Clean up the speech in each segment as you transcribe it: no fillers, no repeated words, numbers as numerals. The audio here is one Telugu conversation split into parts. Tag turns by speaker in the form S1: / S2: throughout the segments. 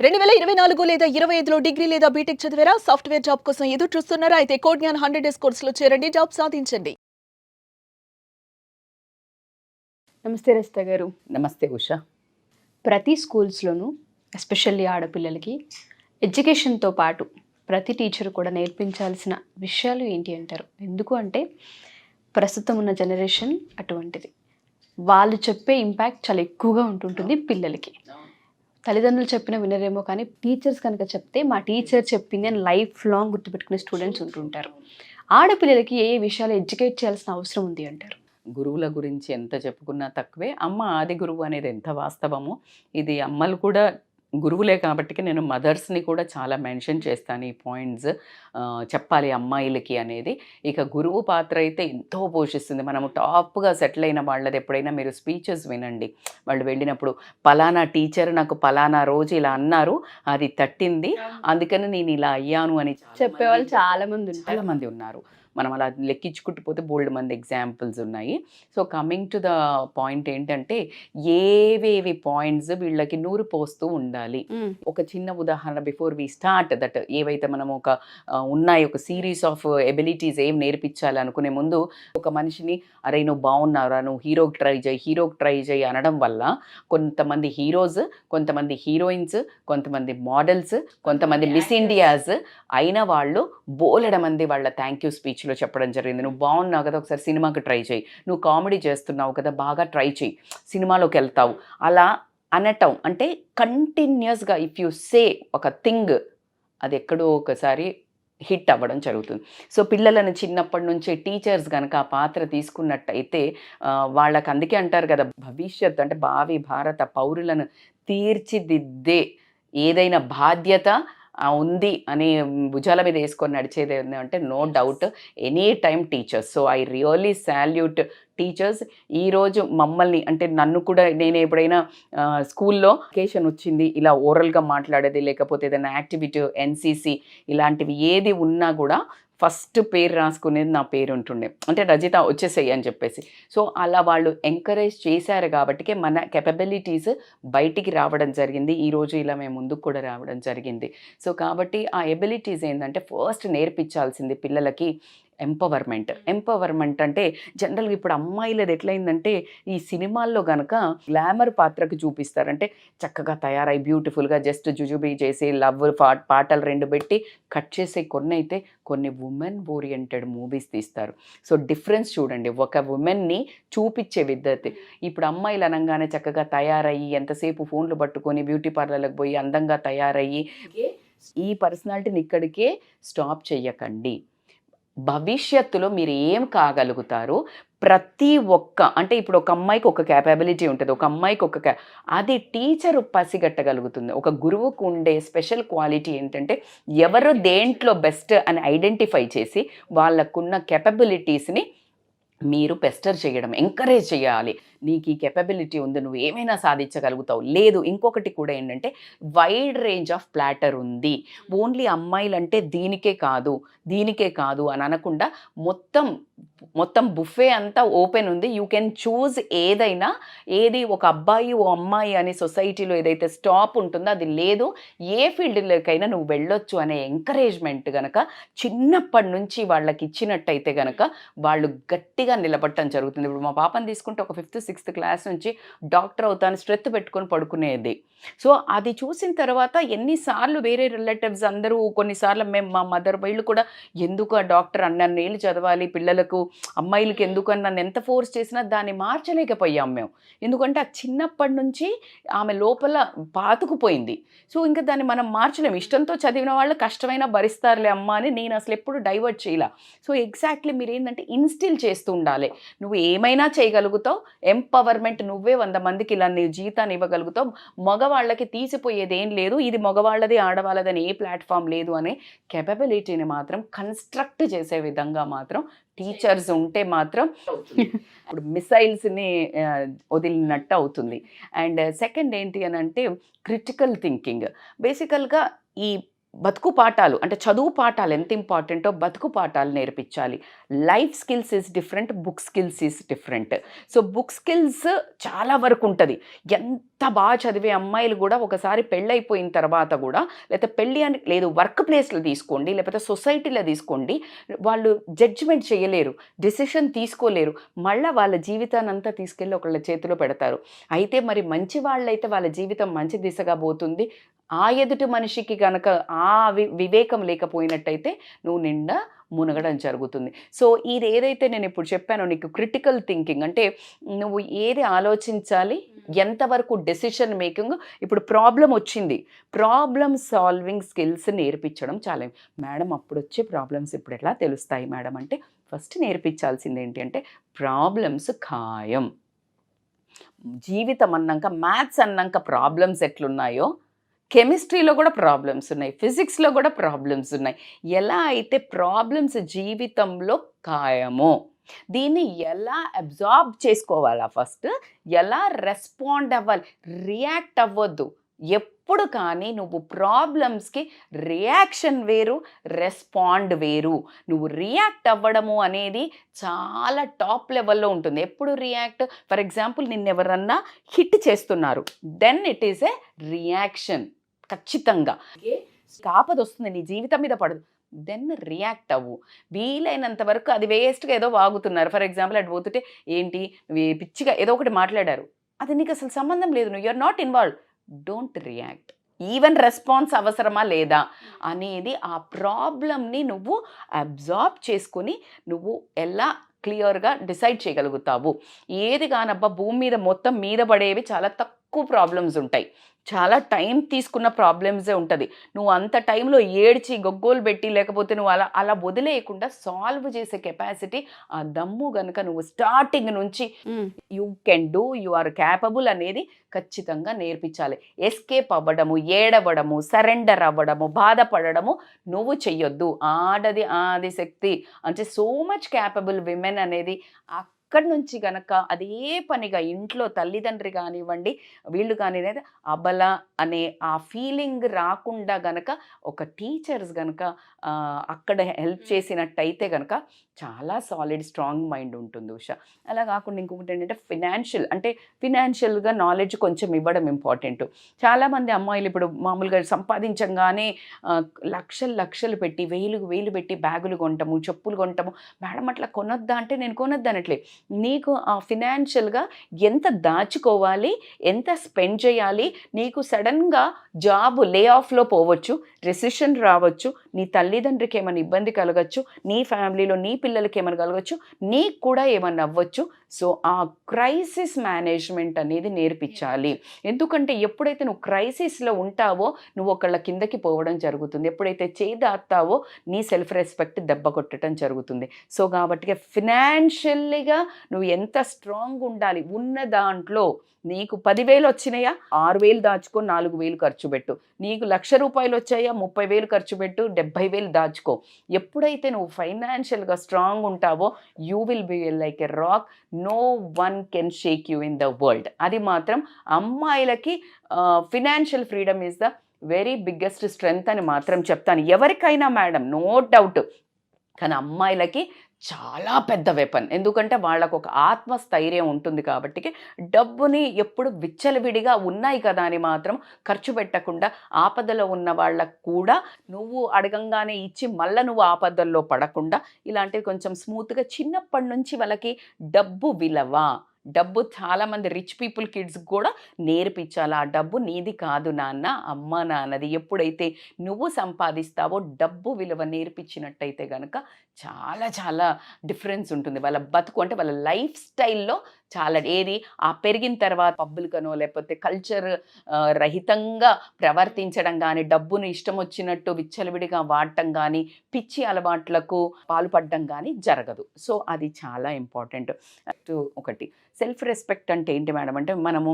S1: 2024 లేదా 25లో డిగ్రీ లేదా బీటెక్ చదివారా? సాఫ్ట్‌వేర్ జాబ్ కోసం ఎదురు చూస్తున్నారా? అయితే కోడ్ జ్ఞాన్ 100 డేస్ కోర్సులో చేరండి. జాబ్ సాధించండి.
S2: నమస్తే రజిత గారు.
S3: నమస్తే ఉషా.
S2: ప్రతి స్కూల్స్‌లోనూ ఎస్పెషల్లీ ఆడపిల్లలకి ఎడ్యుకేషన్‌తో పాటు ప్రతి టీచర్ కూడా నేర్పించాల్సిన విషయాలు ఏంటి అంటారు? ఎందుకు అంటే ప్రస్తుతం ఉన్న జనరేషన్ అటువంటిది. వాళ్ళు చెప్పే ఇంపాక్ట్ చాలా ఎక్కువగా ఉంటుంటుంది పిల్లలకి. తల్లిదండ్రులు చెప్పిన వినరేమో కానీ టీచర్స్ కనుక చెప్తే మా టీచర్ చెప్పింది అని లైఫ్ లాంగ్ గుర్తుపెట్టుకునే స్టూడెంట్స్ ఉంటుంటారు. ఆడపిల్లలకి ఏ ఏ విషయాలు ఎడ్యుకేట్ చేయాల్సిన అవసరం ఉంది అంటారు?
S3: గురువుల గురించి ఎంత చెప్పుకున్నా తక్కువే. అమ్మ ఆది గురువు అనేది ఎంత వాస్తవమో, ఇది అమ్మలు కూడా గురువులే కాబట్టికి నేను మదర్స్‌ని కూడా చాలా మెన్షన్ చేస్తాను ఈ పాయింట్స్. చెప్పాలి అమ్మాయిలకి అనేది. ఇక గురువు పాత్ర అయితే ఎంతో పోషిస్తుంది. మనము టాప్‌గా సెటిల్ అయిన వాళ్ళది ఎప్పుడైనా మీరు స్పీచెస్ వినండి. వాళ్ళు వెళ్ళినప్పుడు పలానా టీచర్ నాకు పలానా రోజు ఇలా అన్నారు, అది తట్టింది, అందుకని నేను ఇలా అయ్యాను అని
S2: చెప్పేవాళ్ళు చాలామంది
S3: ఉన్నారు. మనం అలా లెక్కించుకుంటూ పోతే బోల్డ్ మంది ఎగ్జాంపుల్స్ ఉన్నాయి. So coming to the point ఏంటంటే, ఏవేవి పాయింట్స్ వీళ్ళకి నూరు పోస్తూ ఉండాలి. ఒక చిన్న ఉదాహరణ బిఫోర్ వి స్టార్ట్ దట్, ఏవైతే మనం ఉన్నాయి ఒక సిరీస్ ఆఫ్ ఎబిలిటీస్ ఏం నేర్పించాలి అనుకునే ముందు ఒక మనిషిని అరే నువ్వు బాగున్నారా, నువ్వు హీరోకి ట్రై చేయి అనడం వల్ల కొంతమంది హీరోస్, కొంతమంది హీరోయిన్స్, కొంతమంది మోడల్స్, కొంతమంది మిస్ ఇండియాస్ అయిన వాళ్ళు బోలెడ మంది వాళ్ళ థ్యాంక్ యూ స్పీచ్లో చెప్పడం జరిగింది. నువ్వు బాగున్నావు కదా, ఒకసారి సినిమాకి ట్రై చేయి, నువ్వు కామెడీ చేస్తున్నావు కదా, బాగా ట్రై చేయి, సినిమాలోకి వెళ్తావు, అలా అనటం. అంటే కంటిన్యూస్గా ఇఫ్ యూ సే ఒక థింగ్, అది ఎక్కడో ఒకసారి హిట్ అవ్వడం జరుగుతుంది. సో పిల్లలను చిన్నప్పటి నుంచే టీచర్స్ కనుక ఆ పాత్ర తీసుకున్నట్టయితే వాళ్ళకి, అందుకే అంటారు కదా, భవిష్యత్తు అంటే భావి భారత పౌరులను తీర్చిదిద్దే ఏదైనా బాధ్యత ఉంది అని భుజాల మీద వేసుకొని నడిచేది ఏంటంటే no doubt any time teachers. So I really salute teachers. ఈరోజు మమ్మల్ని, అంటే నన్ను కూడా, నేను ఎప్పుడైనా స్కూల్లో అకేషన్ వచ్చింది, ఇలా ఓరల్గా మాట్లాడేది, లేకపోతే ఏదైనా యాక్టివిటీ ఎన్సీసీ ఇలాంటివి ఏది ఉన్నా కూడా ఫస్ట్ పేరు రాసుకునేది నా పేరు ఉంటుండే, అంటే రజిత వచ్చేసేయి అని చెప్పేసి. సో అలా వాళ్ళు ఎంకరేజ్ చేశారు కాబట్టికే మన కెపబిలిటీస్ బయటికి రావడం జరిగింది. ఈరోజు ఇలా మేము ముందుకు కూడా రావడం జరిగింది. సో కాబట్టి ఆ ఎబిలిటీస్ ఏంటంటే ఫస్ట్ నేర్పించాల్సింది పిల్లలకి ఎంపవర్మెంట్ అంటే జనరల్గా ఇప్పుడు అమ్మాయిలది ఎట్లయిందంటే, ఈ సినిమాల్లో కనుక గ్లామర్ పాత్రకు చూపిస్తారంటే చక్కగా తయారై బ్యూటిఫుల్గా జస్ట్ జుజుబీ చేసి లవ్ పాటలు 2 పెట్టి కట్ చేసే కొన్ని అయితే కొన్ని ఉమెన్ ఓరియంటెడ్ మూవీస్ తీస్తారు. సో డిఫరెన్స్ చూడండి, ఒక ఉమెన్ని చూపించే విద్ధతి. ఇప్పుడు అమ్మాయిలు అనగానే చక్కగా తయారయ్యి ఎంతసేపు ఫోన్లు పట్టుకొని బ్యూటీ పార్లర్లకు పోయి అందంగా తయారయ్యి, ఈ పర్సనాలిటీని ఇక్కడికే స్టాప్ చెయ్యకండి. భవిష్యత్తులో మీరు ఏం కాగలుగుతారు, ప్రతి ఒక్క, అంటే ఇప్పుడు ఒక అమ్మాయికి ఒక క్యాపబిలిటీ ఉంటుంది, ఒక అమ్మాయికి అది టీచరు పసిగట్టగలుగుతుంది. ఒక గురువుకు ఉండే స్పెషల్ క్వాలిటీ ఏంటంటే ఎవరు దేంట్లో బెస్ట్ అని ఐడెంటిఫై చేసి వాళ్ళకున్న కెపబిలిటీస్ని మీరు పెస్టర్ చేయడం, ఎంకరేజ్ చేయాలి. నీకు ఈ కెపబిలిటీ ఉంది, నువ్వు ఏమైనా సాధించగలుగుతావు. లేదు, ఇంకొకటి కూడా ఏంటంటే వైడ్ రేంజ్ ఆఫ్ ప్లాటర్ ఉంది, ఓన్లీ అమ్మాయిలంటే దీనికే కాదు అని అనకుండా మొత్తం బుఫే అంతా ఓపెన్ ఉంది. యూ కెన్ చూజ్ ఏదైనా. ఏది ఒక అబ్బాయి ఓ అమ్మాయి అని సొసైటీలో ఏదైతే స్టాప్ ఉంటుందో అది లేదు, ఏ ఫీల్డ్లోకైనా నువ్వు వెళ్ళొచ్చు అనే ఎంకరేజ్మెంట్ కనుక చిన్నప్పటి నుంచి వాళ్ళకి ఇచ్చినట్టయితే కనుక వాళ్ళు గట్టిగా నిలబడటం జరుగుతుంది. ఇప్పుడు మా పాపని తీసుకుంటే ఒక 5th 6th క్లాస్ నుంచి డాక్టర్ అవుతాను స్ట్రెత్ పెట్టుకొని పడుకునేది. సో అది చూసిన తర్వాత ఎన్నిసార్లు వేరే రిలేటివ్స్ అందరూ, కొన్నిసార్లు మేము మా మదర్ వీళ్ళు కూడా, ఎందుకు ఆ డాక్టర్ అన్నన్ను ఏళ్ళు చదవాలి పిల్లలకు, అమ్మాయిలకి ఎందుకు అని నన్ను ఎంత ఫోర్స్ చేసినా దాన్ని మార్చలేకపోయాం మేము. ఎందుకంటే ఆ చిన్నప్పటి నుంచి ఆమె లోపల పాతుకుపోయింది. సో ఇంకా దాన్ని మనం మార్చలేము. ఇష్టంతో చదివిన వాళ్ళు కష్టమైనా భరిస్తారులే అమ్మ అని నేను అసలు ఎప్పుడు డైవర్ట్ చేయలే. సో ఎగ్జాక్ట్లీ మీరు ఏంటంటే ఇన్స్టిల్ చేస్తూ ఉండాలి. నువ్వు ఏమైనా చేయగలుగుతావు, ఎంపవర్మెంట్, నువ్వే 100 మందికి ఇలా నీ జీవితాన్ని ఇవ్వగలుగుతావు, మగవాళ్ళకి తీసిపోయేది ఏం లేదు, ఇది మగవాళ్ళది ఆడవాళ్ళదని ఏ ప్లాట్ఫామ్ లేదు అనే కెపబిలిటీని మాత్రం కన్స్ట్రక్ట్ చేసే విధంగా మాత్రం టీచర్స్ ఉంటే మాత్రం ఇప్పుడు మిసైల్స్ని వదిలినట్టు అవుతుంది. అండ్ సెకండ్ ఏంటి అని అంటే క్రిటికల్ థింకింగ్. బేసికల్గా ఈ బతుకు పాఠాలు అంటే చదువు పాఠాలు ఎంత ఇంపార్టెంటో బతుకు పాఠాలు నేర్పించాలి. Life skills is different, book skills is different. So book skills చాలా వరకు ఉంటుంది. ఎంత బాగా చదివే అమ్మాయిలు కూడా ఒకసారి పెళ్ళైపోయిన తర్వాత కూడా, లేకపోతే పెళ్ళి అని లేదు, వర్క్ ప్లేస్లో తీసుకోండి, లేకపోతే సొసైటీలో తీసుకోండి, వాళ్ళు జడ్జిమెంట్ చేయలేరు, డెసిషన్ తీసుకోలేరు. మళ్ళీ వాళ్ళ జీవితాన్ని అంతా తీసుకెళ్ళి ఒకళ్ళ చేతిలో పెడతారు. అయితే మరి మంచి వాళ్ళైతే వాళ్ళ జీవితం మంచి దిశగా పోతుంది. ఆ ఎదుటి మనిషికి కనుక ఆ వివేకం లేకపోయినట్టయితే నువ్వు నిండా మునగడం జరుగుతుంది. సో ఇది ఏదైతే నేను ఇప్పుడు చెప్పానో నీకు క్రిటికల్ థింకింగ్ అంటే నువ్వు ఏది ఆలోచించాలి, ఎంతవరకు డెసిషన్ మేకింగ్. ఇప్పుడు ప్రాబ్లం వచ్చింది, ప్రాబ్లమ్ సాల్వింగ్ స్కిల్స్ నేర్పించడం చాలా. మేడం అప్పుడు వచ్చే ప్రాబ్లమ్స్ ఇప్పుడు ఎలా తెలుస్తాయి మేడం అంటే, ఫస్ట్ నేర్పించాల్సింది ఏంటి అంటే ప్రాబ్లమ్స్ ఖాయం. జీవితం అన్నాక, మ్యాథ్స్ అన్నాక ప్రాబ్లమ్స్ ఎట్లున్నాయో కెమిస్ట్రీలో కూడా ప్రాబ్లమ్స్ ఉన్నాయి, ఫిజిక్స్లో కూడా ప్రాబ్లమ్స్ ఉన్నాయి. ఎలా అయితే ప్రాబ్లమ్స్ జీవితంలో ఖాయమో దీన్ని ఎలా అబ్జార్బ్ చేసుకోవాలా, ఫస్ట్ ఎలా రెస్పాండ్ అవ్వాలి. రియాక్ట్ అవ్వద్దు ఎప్పుడు కానీ. నువ్వు ప్రాబ్లమ్స్కి రియాక్షన్ వేరు, రెస్పాండ్ వేరు. నువ్వు రియాక్ట్ అవ్వడము అనేది చాలా టాప్ లెవెల్లో ఉంటుంది. ఎప్పుడు రియాక్ట్, ఫర్ ఎగ్జాంపుల్ నిన్నెవరన్నా హిట్ చేస్తున్నారు, then it is a reaction. ఖచ్చితంగా ఆపద వస్తుంది, నీ జీవితం మీద పడదు, దెన్ రియాక్ట్ అవ్వు. వీలైనంత వరకు అది వేస్ట్గా ఏదో వాగుతున్నారు, ఫర్ ఎగ్జాంపుల్ అటు పోతుంటే ఏంటి పిచ్చిగా ఏదో ఒకటి మాట్లాడారు, అది నీకు అసలు సంబంధం లేదు, నువ్వు you are not involve, don't react. Even response అవసరమా లేదా అనేది ఆ ప్రాబ్లమ్ని నువ్వు అబ్జార్బ్ చేసుకొని నువ్వు ఎలా క్లియర్గా డిసైడ్ చేయగలుగుతావు. ఏది కానబ్బా భూమి మీద మొత్తం మీద పడేవి చాలా తక్కువ ప్రాబ్లమ్స్ ఉంటాయి, చాలా టైం తీసుకున్న ప్రాబ్లమ్సే ఉంటుంది. నువ్వు అంత టైంలో ఏడ్చి గొగ్గోలు పెట్టి లేకపోతే నువ్వు అలా వదిలేయకుండా సాల్వ్ చేసే కెపాసిటీ, ఆ దమ్ము కనుక నువ్వు స్టార్టింగ్ నుంచి you can do, you are capable అనేది ఖచ్చితంగా నేర్పించాలి. ఎస్కేప్ అవ్వడము, ఏడవడము, సరెండర్ అవ్వడము, బాధపడము నువ్వు చెయ్యొద్దు. ఆది శక్తి అంటే సో మచ్ క్యాపబుల్ విమెన్ అనేది అక్కడి నుంచి గనక అదే పనిగా ఇంట్లో తల్లిదండ్రి కానివ్వండి, వీళ్ళు కానివ్వండి, అబల అనే ఆ ఫీలింగ్ రాకుండా గనక ఒక టీచర్స్ గనక అక్కడ హెల్ప్ చేసినట్టయితే గనక చాలా సాలిడ్ స్ట్రాంగ్ మైండ్ ఉంటుంది ఉషా. అలా కాకుండా ఇంకొకటి ఏంటంటే ఫినాన్షియల్గా నాలెడ్జ్ కొంచెం ఇవ్వడం ఇంపార్టెంట్. చాలామంది అమ్మాయిలు ఇప్పుడు మామూలుగా సంపాదించంగానే లక్షలు పెట్టి వేలు పెట్టి బ్యాగులు కొంటాము, చెప్పులు కొంటాము. మేడం అట్లా కొనొద్దా అంటే నేను కొనొద్దనట్లే. నీకు ఆ ఫినాన్షియల్గా ఎంత దాచుకోవాలి, ఎంత స్పెండ్ చేయాలి. నీకు సడన్గా జాబ్ లే ఆఫ్లో పోవచ్చు, రెసిషన్ రావచ్చు, నీ తల్లిదండ్రికి ఏమైనా ఇబ్బంది కలగచ్చు, నీ ఫ్యామిలీలో నీ పిల్లలకి ఏమైనా కలగచ్చు, నీకు కూడా ఏమన్నా అవ్వచ్చు. సో ఆ క్రైసిస్ మేనేజ్మెంట్ అనేది నేర్పించాలి. ఎందుకంటే ఎప్పుడైతే నువ్వు క్రైసిస్లో ఉంటావో నువ్వు ఒకళ్ళ కిందకి పోవడం జరుగుతుంది. ఎప్పుడైతే చేయి దాస్తావో నీ సెల్ఫ్ రెస్పెక్ట్ దెబ్బ కొట్టడం జరుగుతుంది. సో కాబట్టి ఫినాన్షియల్లీగా నువ్వు ఎంత స్ట్రాంగ్ ఉండాలి. ఉన్న దాంట్లో నీకు 10,000 వచ్చినాయా, 6,000 దాచుకో, 4,000 ఖర్చు పెట్టు. నీకు ₹1,00,000 వచ్చాయా, 30,000 ఖర్చు పెట్టు, 70,000 దాచుకో. ఎప్పుడైతే నువ్వు ఫైనాన్షియల్గా స్ట్రాంగ్ ఉంటావో you will be like a rock, no one can shake you in the world. అది మాత్రం అమ్మాయిలకి financial freedom is the very biggest strength అని మాత్రం చెప్తాను. ఎవరికైనా మేడం, నో డౌట్, కానీ అమ్మాయిలకి చాలా పెద్ద వెపన్. ఎందుకంటే వాళ్ళకు ఒక ఆత్మస్థైర్యం ఉంటుంది కాబట్టి డబ్బుని ఎప్పుడు విచ్చలవిడిగా ఉన్నాయి కదా అని మాత్రం ఖర్చు పెట్టకుండా ఆపదలో ఉన్న వాళ్ళకు కూడా నువ్వు అడగంగానే ఇచ్చి మళ్ళీ నువ్వు ఆపదల్లో పడకుండా ఇలాంటివి కొంచెం స్మూత్గా చిన్నప్పటి నుంచి వాళ్ళకి డబ్బు విలువ, డబ్బు చాలామంది రిచ్ పీపుల్ కిడ్స్ కూడా నేర్పించాలి. ఆ డబ్బు నీది కాదు నాన్న, అమ్మ నాన్నది. ఎప్పుడైతే నువ్వు సంపాదిస్తావో డబ్బు విలువ నేర్పించినట్టయితే కనుక చాలా చాలా డిఫరెన్స్ ఉంటుంది వాళ్ళ బతుకు. అంటే వాళ్ళ లైఫ్ స్టైల్లో చాలా ఏది ఆ పెరిగిన తర్వాత పబ్బులకనో లేకపోతే కల్చర్ రహితంగా ప్రవర్తించడం కానీ, డబ్బును ఇష్టం వచ్చినట్టు విచ్చలవిడిగా వాడటం కానీ, పిచ్చి అలవాట్లకు పాల్పడడం కానీ జరగదు. సో అది చాలా ఇంపార్టెంట్. ఒకటి సెల్ఫ్ రెస్పెక్ట్ అంటే ఏంటి మేడం అంటే, మనము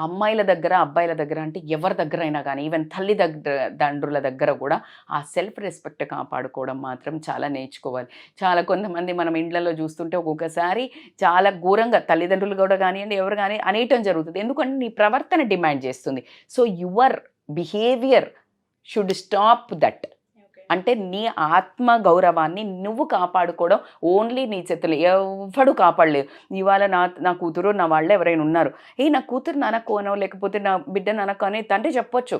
S3: అమ్మాయిల దగ్గర అబ్బాయిల దగ్గర అంటే ఎవరి దగ్గర అయినా కానీ, ఈవెన్ తల్లిదండ్రుల దగ్గర కూడా ఆ సెల్ఫ్ రెస్పెక్ట్ కాపాడుకోవడం మాత్రం చాలా నేర్చుకోవాలి. చాలా కొంతమంది మనం ఇండ్లలో చూస్తుంటే ఒక్కొక్కసారి చాలా ఘోరంగా తల్లిదండ్రులు కూడా కానివ్వండి ఎవరు కానీ అనేయటం జరుగుతుంది. ఎందుకంటే నీ ప్రవర్తన డిమాండ్ చేస్తుంది. So your behaviour should stop that. అంటే నీ ఆత్మ గౌరవాన్ని నువ్వు కాపాడుకోవడం ఓన్లీ నీ చేతులు, ఎవడు కాపాడలేదు. ఇవాళ నా కూతురు నా వాళ్ళు ఎవరైనా ఉన్నారు, నా కూతురు నానకోనో లేకపోతే నా బిడ్డ నానకో అని తండ్రి చెప్పొచ్చు,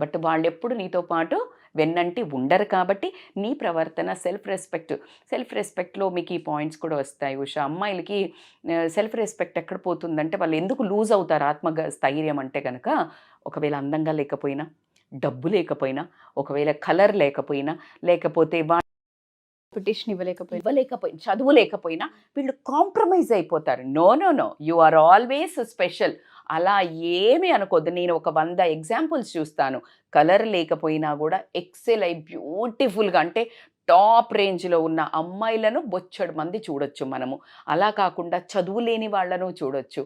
S3: బట్ వాళ్ళు ఎప్పుడు నీతో పాటు వెన్నంటి ఉండరు. కాబట్టి నీ ప్రవర్తన సెల్ఫ్ రెస్పెక్ట్లో మీకు ఈ పాయింట్స్ కూడా వస్తాయి ఉషా. అమ్మాయిలకి సెల్ఫ్ రెస్పెక్ట్ ఎక్కడ పోతుందంటే వాళ్ళు ఎందుకు లూజ్ అవుతారు ఆత్మస్థైర్యం అంటే కనుక, ఒకవేళ అందంగా లేకపోయినా, డబ్బు లేకపోయినా, ఒకవేళ కలర్ లేకపోయినా, లేకపోతే
S2: పిటిషన్ ఇవ్వలేకపోయింది,
S3: చదువు లేకపోయినా వీళ్ళు కాంప్రమైజ్ అయిపోతారు. No you are always special. అలా ఏమీ అనుకోద్దు. నేను ఒక 100 ఎగ్జాంపుల్స్ చూస్తాను, కలర్ లేకపోయినా కూడా ఎక్సెల్ అయి బ్యూటిఫుల్గా, అంటే టాప్ రేంజ్లో ఉన్న అమ్మాయిలను బొచ్చడు మంది చూడొచ్చు మనము. అలా కాకుండా చదువు లేని వాళ్ళను చూడొచ్చు,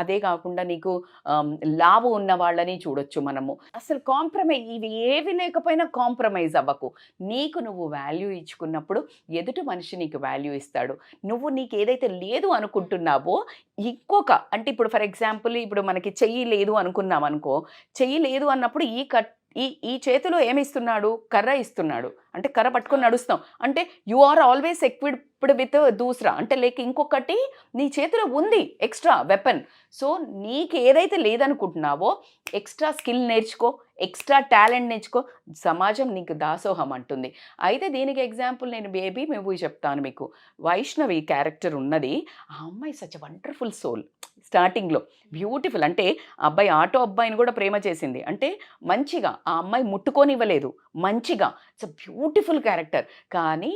S3: అదే కాకుండా నీకు లావు ఉన్న వాళ్ళని చూడొచ్చు మనము. అసలు ఇవి ఏవి లేకపోయినా కాంప్రమైజ్ అవ్వకు. నీకు నువ్వు వాల్యూ ఇచ్చుకున్నప్పుడు ఎదుటి మనిషి నీకు వాల్యూ ఇస్తాడు. నువ్వు నీకు ఏదైతే లేదు అనుకుంటున్నావో ఇంకొక, అంటే ఇప్పుడు ఫర్ ఎగ్జాంపుల్ ఇప్పుడు మనకి చెయ్యి లేదు అనుకున్నాం అనుకో, చెయ్యి లేదు అన్నప్పుడు ఈ చేతిలో ఏమిస్తున్నాడు, కర్ర ఇస్తున్నాడు, అంటే కర్ర పట్టుకొని నడుస్తాం, అంటే you are always equipped with దూసరా, అంటే ఇంకొకటి నీ చేతిలో ఉంది ఎక్స్ట్రా వెపన్. సో నీకు ఏదైతే లేదనుకుంటున్నావో ఎక్స్ట్రా స్కిల్ నేర్చుకో, ఎక్స్ట్రా టాలెంట్ నేర్చుకో, సమాజం నీకు దాసోహం అంటుంది. అయితే దీనికి ఎగ్జాంపుల్ నేను బేబీ మూవీ చెప్తాను మీకు. వైష్ణవి క్యారెక్టర్ ఉన్నది, ఆ అమ్మాయి సచ్ వండర్ఫుల్ సోల్. స్టార్టింగ్లో బ్యూటిఫుల్, అంటే ఆటో అబ్బాయిని కూడా ప్రేమ చేసింది, అంటే మంచిగా ఆ అమ్మాయి ముట్టుకోనివ్వలేదు, మంచిగా. It's a beautiful character. కానీ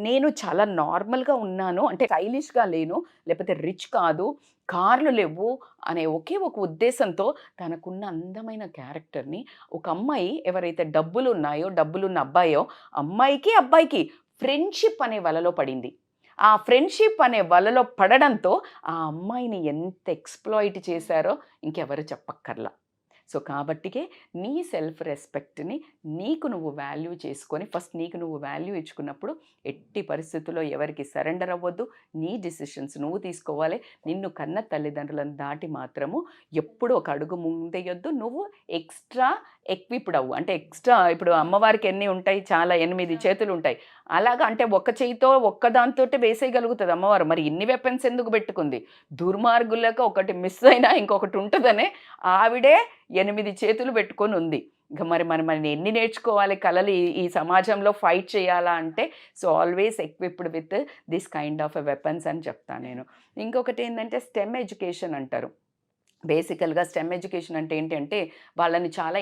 S3: నేను చాలా నార్మల్గా ఉన్నాను, అంటే స్టైలిష్గా లేను, లేకపోతే రిచ్ కాదు, కార్లు లేవు అనే ఒకే ఒక ఉద్దేశంతో తనకున్న అందమైన క్యారెక్టర్ని ఒక అమ్మాయి, ఎవరైతే డబ్బులున్న అబ్బాయో, అబ్బాయికి ఫ్రెండ్షిప్ అనే వలలో పడింది. ఆ ఫ్రెండ్షిప్ అనే వలలో పడడంతో ఆ అమ్మాయిని ఎంత ఎక్స్ప్లాయిట్ చేశారో ఇంకెవరు చెప్పక్కర్లా. సో కాబట్టికే నీ సెల్ఫ్ రెస్పెక్ట్ని నీకు నువ్వు వాల్యూ చేసుకొని, ఫస్ట్ నీకు నువ్వు వాల్యూ ఇచ్చుకున్నప్పుడు ఎట్టి పరిస్థితుల్లో ఎవరికి సరెండర్ అవ్వద్దు. నీ డిసిషన్స్ నువ్వు తీసుకోవాలి. నిన్ను కన్న తల్లిదండ్రులను దాటి మాత్రము ఎప్పుడు ఒక అడుగు ముందేయొద్దు. నువ్వు ఎక్స్ట్రా ఎక్విప్డ్ అవ్వు, అంటే ఎక్స్ట్రా, ఇప్పుడు అమ్మవారికి ఎన్ని ఉంటాయి, చాలా 8 చేతులు ఉంటాయి. అలాగా, అంటే ఒక్క చేయితో ఒక్కదాంతో వేసేయగలుగుతుంది అమ్మవారు. మరి ఇన్ని వెపన్స్ ఎందుకు పెట్టుకుంది? దుర్మార్గులకు ఒకటి మిస్ అయినా ఇంకొకటి ఉంటుందనే ఆవిడే 8 చేతులు పెట్టుకొని ఉంది. ఇక మరి ఎన్ని నేర్చుకోవాలి కళలు ఈ సమాజంలో ఫైట్ చేయాలా అంటే, so always equipped with this kind of weapons అని చెప్తాను నేను. ఇంకొకటి ఏంటంటే స్టెమ్ ఎడ్యుకేషన్ అంటారు. బేసికల్గా స్టెమ్ ఎడ్యుకేషన్ అంటే ఏంటంటే వాళ్ళని చాలా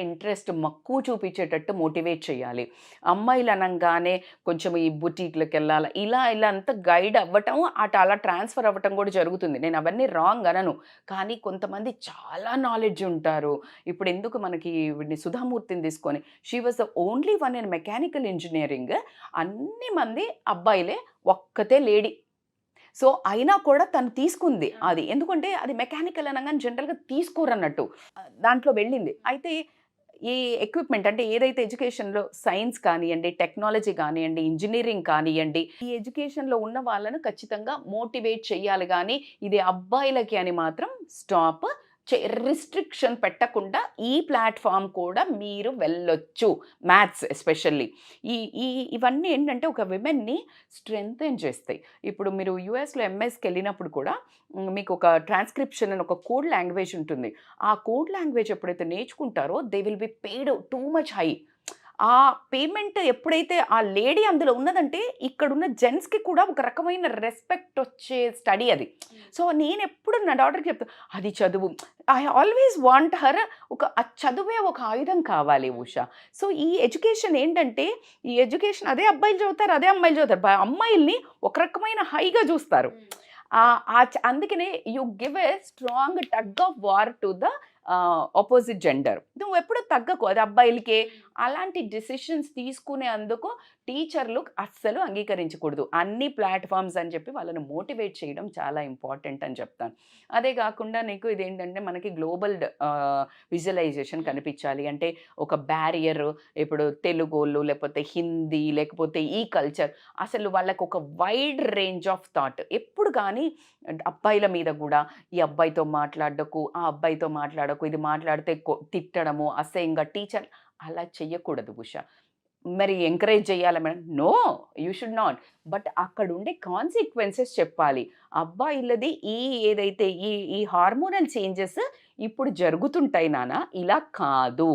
S3: మక్కువ చూపించేటట్టు మోటివేట్ చేయాలి. అమ్మాయిలు అనగానే కొంచెం ఈ బుటీక్లకు వెళ్ళాలి, ఇలా అంతా గైడ్ అవ్వటం, అలా ట్రాన్స్ఫర్ అవ్వటం కూడా జరుగుతుంది. నేను అవన్నీ రాంగ్ అనను, కానీ కొంతమంది చాలా నాలెడ్జ్ ఉంటారు. ఇప్పుడు ఎందుకు మనకి సుధామూర్తిని తీసుకొని, she was the only one in mechanical engineering. అన్ని మంది అబ్బాయిలే, ఒక్కతే లేడీ. సో అయినా కూడా తను తీసుకుంది అది, ఎందుకంటే అది మెకానికల్ అనగానే జనరల్గా తీసుకోరన్నట్టు దాంట్లో వెళ్ళింది. అయితే ఈ ఎక్విప్మెంట్, అంటే ఏదైతే ఎడ్యుకేషన్లో సైన్స్ కానివ్వండి, టెక్నాలజీ కానివ్వండి, ఇంజనీరింగ్ కానివ్వండి, ఈ ఎడ్యుకేషన్లో ఉన్న వాళ్ళను ఖచ్చితంగా మోటివేట్ చేయాలి. కానీ ఇది అబ్బాయిలకి అని మాత్రం స్టాప్ రిస్ట్రిక్షన్ పెట్టకుండా ఈ ప్లాట్ఫామ్ కూడా మీరు వెళ్ళొచ్చు. మ్యాథ్స్ ఎస్పెషల్లీ ఇవన్నీ ఏంటంటే ఒక విమెన్ని స్ట్రెంగ్తెన్ చేస్తాయి. ఇప్పుడు మీరు యూఎస్లో ఎంఎస్కి వెళ్ళినప్పుడు కూడా మీకు ఒక ట్రాన్స్క్రిప్షన్ అని ఒక కోడ్ లాంగ్వేజ్ ఉంటుంది. ఆ కోడ్ లాంగ్వేజ్ ఎప్పుడైతే నేర్చుకుంటారో they will be paid too much high. ఆ పేమెంట్ ఎప్పుడైతే ఆ లేడీ అందులో ఉన్నదంటే ఇక్కడున్న జెంట్స్కి కూడా ఒక రకమైన రెస్పెక్ట్ వచ్చే స్టడీ అది. సో నేను ఎప్పుడు నా డాటర్కి చెప్తాను, అది చదువు. ఐ ఆల్వేస్ వాంట్ హర్, చదువే ఒక ఆయుధం కావాలి ఉషా. సో ఈ ఎడ్యుకేషన్ ఏంటంటే, ఈ ఎడ్యుకేషన్ అదే అబ్బాయిలు చదువుతారు, అదే అమ్మాయిలు చదువుతారు. అమ్మాయిల్ని ఒక రకమైన హైగా చూస్తారు. అందుకనే you give a strong tug of war to the opposite gender. నువ్వు ఎప్పుడు తగ్గకు, అది అబ్బాయిలకే. అలాంటి డిసిషన్స్ తీసుకునే అందుకు టీచర్లు అస్సలు అంగీకరించకూడదు. అన్ని ప్లాట్ఫామ్స్ అని చెప్పి వాళ్ళని మోటివేట్ చేయడం చాలా ఇంపార్టెంట్ అని చెప్తాను. అదే కాకుండా నీకు ఇదేంటంటే మనకి గ్లోబల్ విజువలైజేషన్ కనిపించాలి అంటే ఒక బ్యారియర్, ఇప్పుడు తెలుగోళ్ళు లేకపోతే హిందీ లేకపోతే ఈ కల్చర్, అసలు వాళ్ళకు ఒక వైడ్ రేంజ్ ఆఫ్ థాట్. ఎప్పుడు కానీ అబ్బాయిల మీద కూడా ఈ అబ్బాయితో మాట్లాడకు, ఆ అబ్బాయితో మాట్లాడకు, ఇది మాట్లాడితే తిట్టడము, అసహ్యంగా టీచర్ అలా చెయ్యకూడదు ఉషా. మరి ఎంకరేజ్ చేయాలా madam? No, you should not. But అక్కడ ఉండే కాన్సిక్వెన్సెస్ చెప్పాలి. అబ్బాయిలది ఏదైతే ఈ హార్మోనల్ చేంజెస్ ఇప్పుడు జరుగుతుంటాయి నాన్న, ఇలా కాదు,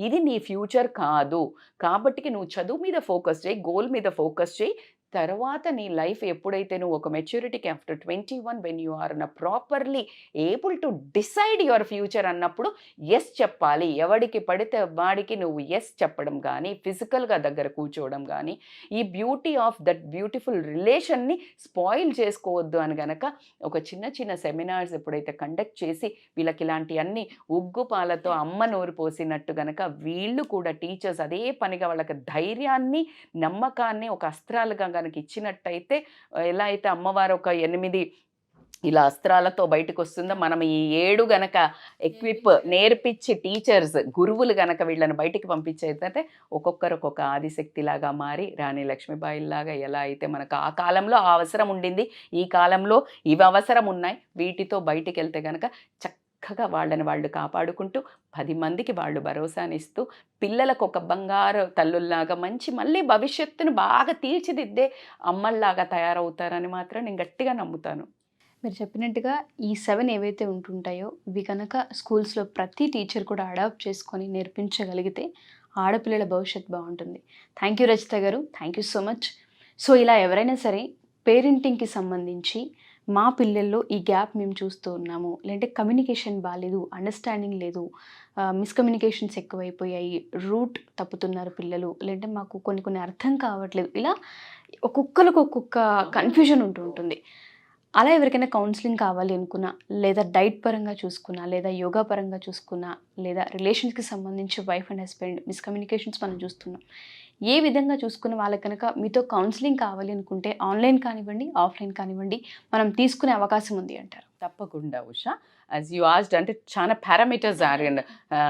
S3: ఇది నీ ఫ్యూచర్ కాదు, కాబట్టికి నువ్వు చదువు మీద ఫోకస్ చేయి, గోల్ మీద ఫోకస్ చేయి. తర్వాత నీ లైఫ్ ఎప్పుడైతే నువ్వు ఒక మెచ్యూరిటీకి after 21 when you are properly able to decide your future అన్నప్పుడు ఎస్ చెప్పాలి. ఎవడికి పడితే వాడికి నువ్వు ఎస్ చెప్పడం కానీ, ఫిజికల్గా దగ్గర కూర్చోవడం కానీ, ఈ బ్యూటీ ఆఫ్ దట్ బ్యూటిఫుల్ రిలేషన్ని స్పాయిల్ చేసుకోవద్దు అని గనక ఒక చిన్న సెమినార్స్ ఎప్పుడైతే కండక్ట్ చేసి వీళ్ళకి ఇలాంటివన్నీ ఉగ్గు పాలతో అమ్మ నోరు పోసినట్టు గనక వీళ్ళు కూడా టీచర్స్ అదే పనిగా వాళ్ళకి ధైర్యాన్ని, నమ్మకాన్ని ఒక అస్త్రాలుగా కనుక ఇచ్చినట్టయితే, ఎలా అయితే అమ్మవారు ఒక 8 ఇలా అస్త్రాలతో బయటకు వస్తుందో, మనం ఈ 7 గనక ఎక్విప్ నేర్పించి టీచర్స్ గురువులు గనక వీళ్ళని బయటికి పంపించేదంటే ఒక్కొక్కరు ఒక్కొక్క ఆదిశక్తిలాగా మారి రాణి లక్ష్మీబాయిలాగా ఎలా అయితే మనకు ఆ కాలంలో ఆ అవసరం ఉండింది, ఈ కాలంలో ఇవి అవసరం ఉన్నాయి, వీటితో బయటికి వెళ్తే గనక చక్కగా వాళ్ళని వాళ్ళు కాపాడుకుంటూ 10 మందికి వాళ్ళు భరోసానిస్తూ పిల్లలకు ఒక బంగారు తల్లుల్లాగా మంచి మళ్ళీ భవిష్యత్తును బాగా తీర్చిదిద్దే అమ్మల్లాగా తయారవుతారని మాత్రం నేను గట్టిగా నమ్ముతాను.
S2: మీరు చెప్పినట్టుగా ఈ 7 ఏవైతే ఉంటుంటాయో ఇవి కనుక స్కూల్స్లో ప్రతి టీచర్ కూడా అడాప్ట్ చేసుకొని నేర్పించగలిగితే ఆడపిల్లల భవిష్యత్తు బాగుంటుంది. థ్యాంక్ యూ రచిత గారు, thank you so much. So ఇలా ఎవరైనా సరే పేరెంటింగ్కి సంబంధించి మా పిల్లల్లో ఈ గ్యాప్ మేము చూస్తూ ఉన్నాము, లేదంటే కమ్యూనికేషన్ బాగాలేదు, అండర్స్టాండింగ్ లేదు, మిస్కమ్యూనికేషన్స్ ఎక్కువైపోయాయి, రూట్ తప్పుతున్నారు పిల్లలు, లేదంటే మాకు కొన్ని అర్థం కావట్లేదు, ఇలా ఒక్కొక్కరికి ఒక్కొక్క కన్ఫ్యూజన్ ఉంటుంది. అలా ఎవరికైనా కౌన్సిలింగ్ కావాలి అనుకున్నా, లేదా డైట్ పరంగా చూసుకున్నా, లేదా యోగా పరంగా చూసుకున్నా, లేదా రిలేషన్స్కి సంబంధించి వైఫ్ అండ్ హస్బెండ్ మిస్కమ్యూనికేషన్స్ మనం చూస్తున్నాం, ఏ విధంగా చూసుకున్న వాళ్ళకి కనుక మీతో కౌన్సిలింగ్ కావాలి అనుకుంటే ఆన్లైన్ కానివ్వండి, ఆఫ్లైన్ కానివ్వండి, మనం తీసుకునే అవకాశం ఉంది అంటారు?
S3: తప్పకుండా ఉషా. యాజ్ యూ ఆస్డ్ అంటే చాలా పారామీటర్స్ ఆర్ అండ్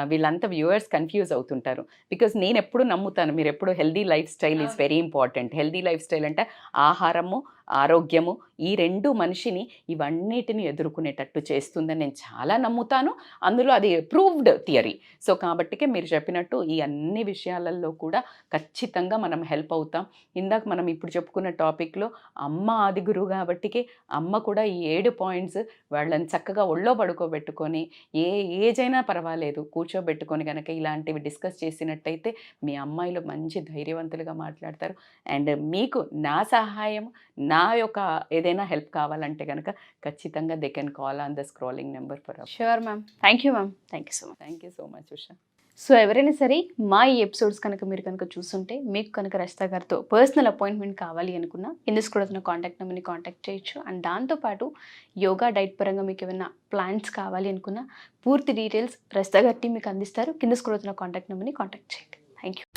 S3: వీళ్ళంతా వ్యూవర్స్ కన్ఫ్యూజ్ అవుతుంటారు. బికాజ్ నేను ఎప్పుడు నమ్ముతాను, మీరు ఎప్పుడు healthy life style is very important. Healthy life style అంటే ఆహారము, ఆరోగ్యము, ఈ 2 మనిషిని ఇవన్నిటిని ఎదుర్కొనేటట్టు చేస్తుందని నేను చాలా నమ్ముతాను. అందులో అది ప్రూవ్డ్ థియరీ. సో కాబట్టికే మీరు చెప్పినట్టు ఈ అన్ని విషయాలలో కూడా ఖచ్చితంగా మనం హెల్ప్ అవుతాం. ఇందాక మనం ఇప్పుడు చెప్పుకున్న టాపిక్లో అమ్మ ఆది గురువు కాబట్టికే అమ్మ కూడా ఈ 7 పాయింట్స్ వాళ్ళని చక్కగా ఒళ్ళో పడుకోబెట్టుకొని ఏ ఏజ్ అయినా పర్వాలేదు కూర్చోబెట్టుకొని కనుక ఇలాంటివి డిస్కస్ చేసినట్టయితే మీ అమ్మాయిలు మంచి ధైర్యవంతులుగా మాట్లాడతారు. అండ్ మీకు నా సహాయం, నా యొక్క ఏదైనా హెల్ప్ కావాలంటే కనుక ఖచ్చితంగా they can call on the scrolling number for up.
S2: Sure ma'am. Thank you ma'am. Thank you so much.
S3: Thank you so much Usha.
S2: So ఎవరైనా సరే మా ఈ ఎపిసోడ్స్ కనుక మీరు కనుక చూస్తుంటే మీకు కనుక రచిత గారితో పర్సనల్ అపాయింట్మెంట్ కావాలి అనుకున్నా కింద స్క్రోల్ అవుతున్న కాంటాక్ట్ నెంబర్ని కాంటాక్ట్ చేయొచ్చు. అండ్ దాంతోపాటు యోగా డైట్ పరంగా మీకు ఏమైనా ప్లాన్స్ కావాలి అనుకున్నా పూర్తి డీటెయిల్స్ రచిత గారి టీం మీకు అందిస్తారు. కింద స్క్రోల్ అవుతున్న కాంటాక్ట్ నెంబర్ని కాంటాక్ట్ చేయండి. Thank you.